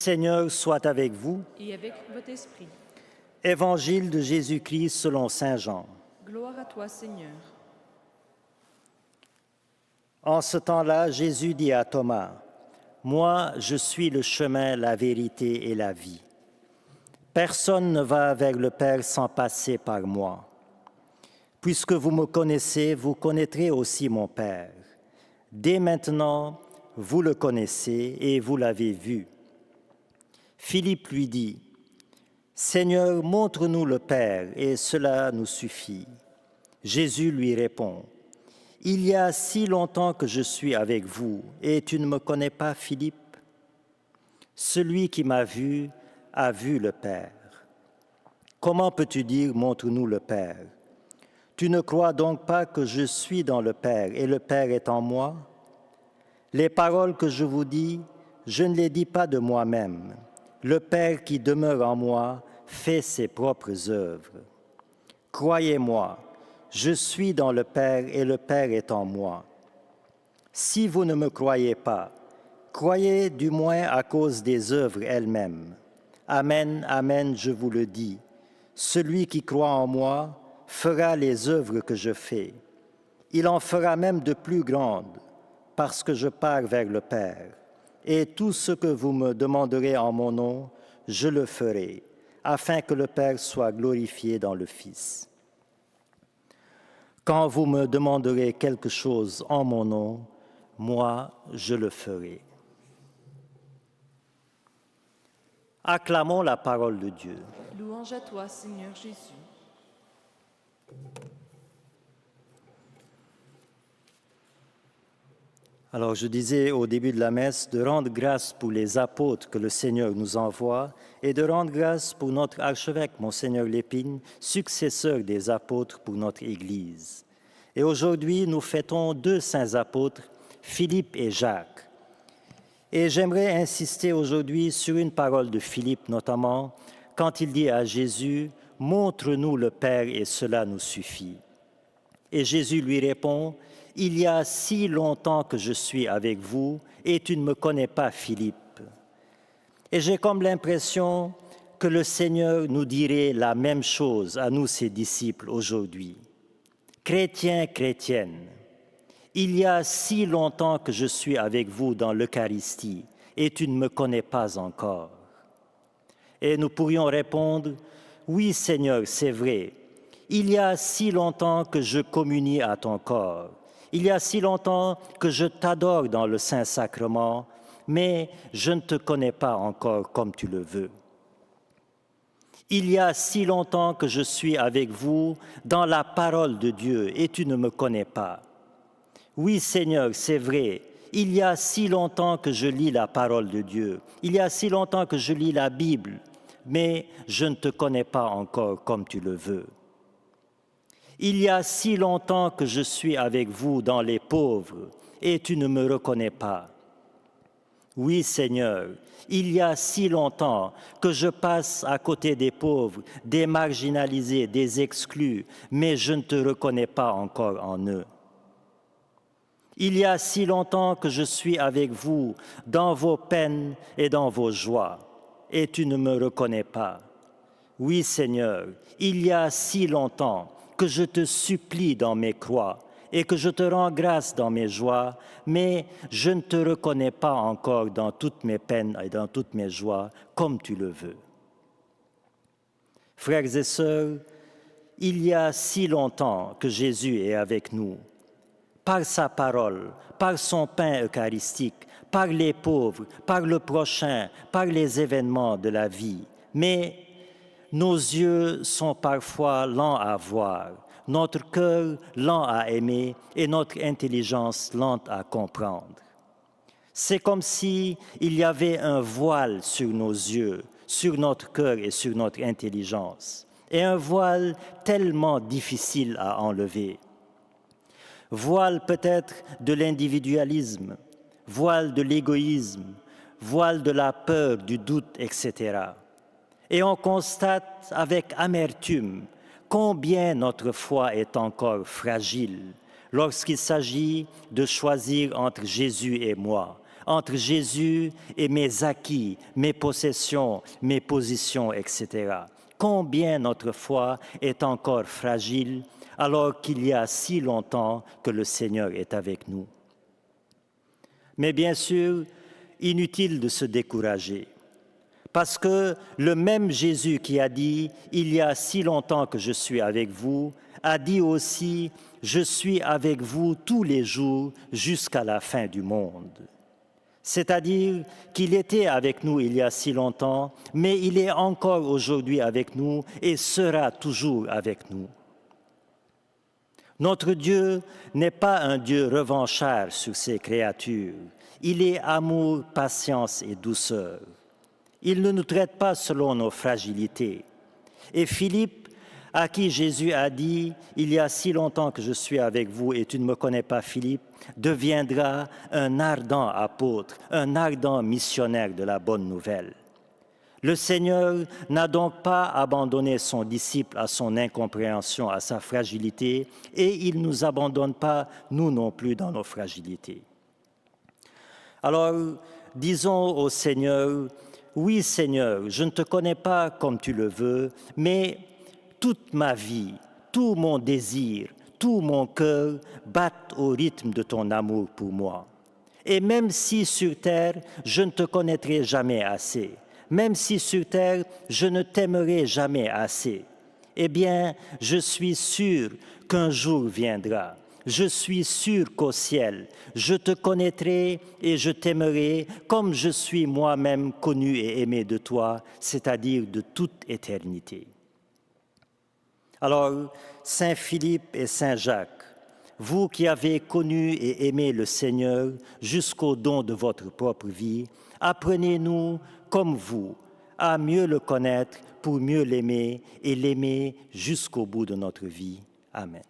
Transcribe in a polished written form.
Seigneur soit avec vous. Et avec votre esprit. Évangile de Jésus-Christ selon saint Jean. Gloire à toi, Seigneur. En ce temps-là, Jésus dit à Thomas, « Moi, je suis le chemin, la vérité et la vie. Personne ne va vers le Père sans passer par moi. Puisque vous me connaissez, vous connaîtrez aussi mon Père. Dès maintenant, vous le connaissez et vous l'avez vu. » Philippe lui dit, « Seigneur, montre-nous le Père, et cela nous suffit. » Jésus lui répond, « Il y a si longtemps que je suis avec vous, et tu ne me connais pas, Philippe? Celui qui m'a vu a vu le Père. Comment peux-tu dire, montre-nous le Père? Tu ne crois donc pas que je suis dans le Père, et le Père est en moi? Les paroles que je vous dis, je ne les dis pas de moi-même. Le Père qui demeure en moi fait ses propres œuvres. Croyez-moi, je suis dans le Père et le Père est en moi. Si vous ne me croyez pas, croyez du moins à cause des œuvres elles-mêmes. Amen, amen, je vous le dis. Celui qui croit en moi fera les œuvres que je fais. Il en fera même de plus grandes, parce que je pars vers le Père. Et tout ce que vous me demanderez en mon nom, je le ferai, afin que le Père soit glorifié dans le Fils. Quand vous me demanderez quelque chose en mon nom, moi, je le ferai. Acclamons la parole de Dieu. Louange à toi, Seigneur Jésus. Alors je disais au début de la messe de rendre grâce pour les apôtres que le Seigneur nous envoie et de rendre grâce pour notre archevêque, Monseigneur Lépine, successeur des apôtres pour notre Église. Et aujourd'hui, nous fêtons deux saints apôtres, Philippe et Jacques. Et j'aimerais insister aujourd'hui sur une parole de Philippe notamment, quand il dit à Jésus, « Montre-nous le Père et cela nous suffit. » Et Jésus lui répond, « Il y a si longtemps que je suis avec vous et tu ne me connais pas, Philippe. » Et j'ai comme l'impression que le Seigneur nous dirait la même chose à nous, ses disciples, aujourd'hui. Chrétiens, chrétiennes, il y a si longtemps que je suis avec vous dans l'Eucharistie et tu ne me connais pas encore. Et nous pourrions répondre, « Oui, Seigneur, c'est vrai. Il y a si longtemps que je communie à ton corps. Il y a si longtemps que je t'adore dans le Saint-Sacrement, mais je ne te connais pas encore comme tu le veux. Il y a si longtemps que je suis avec vous dans la parole de Dieu et tu ne me connais pas. Oui, Seigneur, c'est vrai. Il y a si longtemps que je lis la parole de Dieu. Il y a si longtemps que je lis la Bible, mais je ne te connais pas encore comme tu le veux. Il y a si longtemps que je suis avec vous dans les pauvres et tu ne me reconnais pas. Oui, Seigneur, il y a si longtemps que je passe à côté des pauvres, des marginalisés, des exclus, mais je ne te reconnais pas encore en eux. Il y a si longtemps que je suis avec vous dans vos peines et dans vos joies, et tu ne me reconnais pas. Oui, Seigneur, il y a si longtemps que je te supplie dans mes croix et que je te rends grâce dans mes joies, mais je ne te reconnais pas encore dans toutes mes peines et dans toutes mes joies comme tu le veux. Frères et sœurs, il y a si longtemps que Jésus est avec nous, par sa parole, par son pain eucharistique, par les pauvres, par le prochain, par les événements de la vie. Mais nos yeux sont parfois lents à voir, notre cœur lent à aimer et notre intelligence lente à comprendre. C'est comme s'il y avait un voile sur nos yeux, sur notre cœur et sur notre intelligence, et un voile tellement difficile à enlever. Voile peut-être de l'individualisme, voile de l'égoïsme, voile de la peur, du doute, etc. Et on constate avec amertume combien notre foi est encore fragile lorsqu'il s'agit de choisir entre Jésus et moi, entre Jésus et mes acquis, mes possessions, mes positions, etc. Combien notre foi est encore fragile alors qu'il y a si longtemps que le Seigneur est avec nous. Mais bien sûr, inutile de se décourager, parce que le même Jésus qui a dit « Il y a si longtemps que je suis avec vous », a dit aussi « Je suis avec vous tous les jours jusqu'à la fin du monde ». C'est-à-dire qu'il était avec nous il y a si longtemps, mais il est encore aujourd'hui avec nous et sera toujours avec nous. Notre Dieu n'est pas un Dieu revanchard sur ses créatures. Il est amour, patience et douceur. Il ne nous traite pas selon nos fragilités. Et Philippe, à qui Jésus a dit « Il y a si longtemps que je suis avec vous et tu ne me connais pas, Philippe », deviendra un ardent apôtre, un ardent missionnaire de la bonne nouvelle. Le Seigneur n'a donc pas abandonné son disciple à son incompréhension, à sa fragilité, et il ne nous abandonne pas, nous non plus, dans nos fragilités. Alors, disons au Seigneur, « Oui, Seigneur, je ne te connais pas comme tu le veux, mais toute ma vie, tout mon désir, tout mon cœur battent au rythme de ton amour pour moi. Et même si sur terre, je ne te connaîtrai jamais assez, même si sur terre, je ne t'aimerai jamais assez, eh bien, je suis sûr qu'un jour viendra. Je suis sûr qu'au ciel, je te connaîtrai et je t'aimerai comme je suis moi-même connu et aimé de toi, c'est-à-dire de toute éternité. » Alors, Saint Philippe et Saint Jacques, vous qui avez connu et aimé le Seigneur jusqu'au don de votre propre vie, apprenez-nous, comme vous, à mieux le connaître pour mieux l'aimer et l'aimer jusqu'au bout de notre vie. Amen.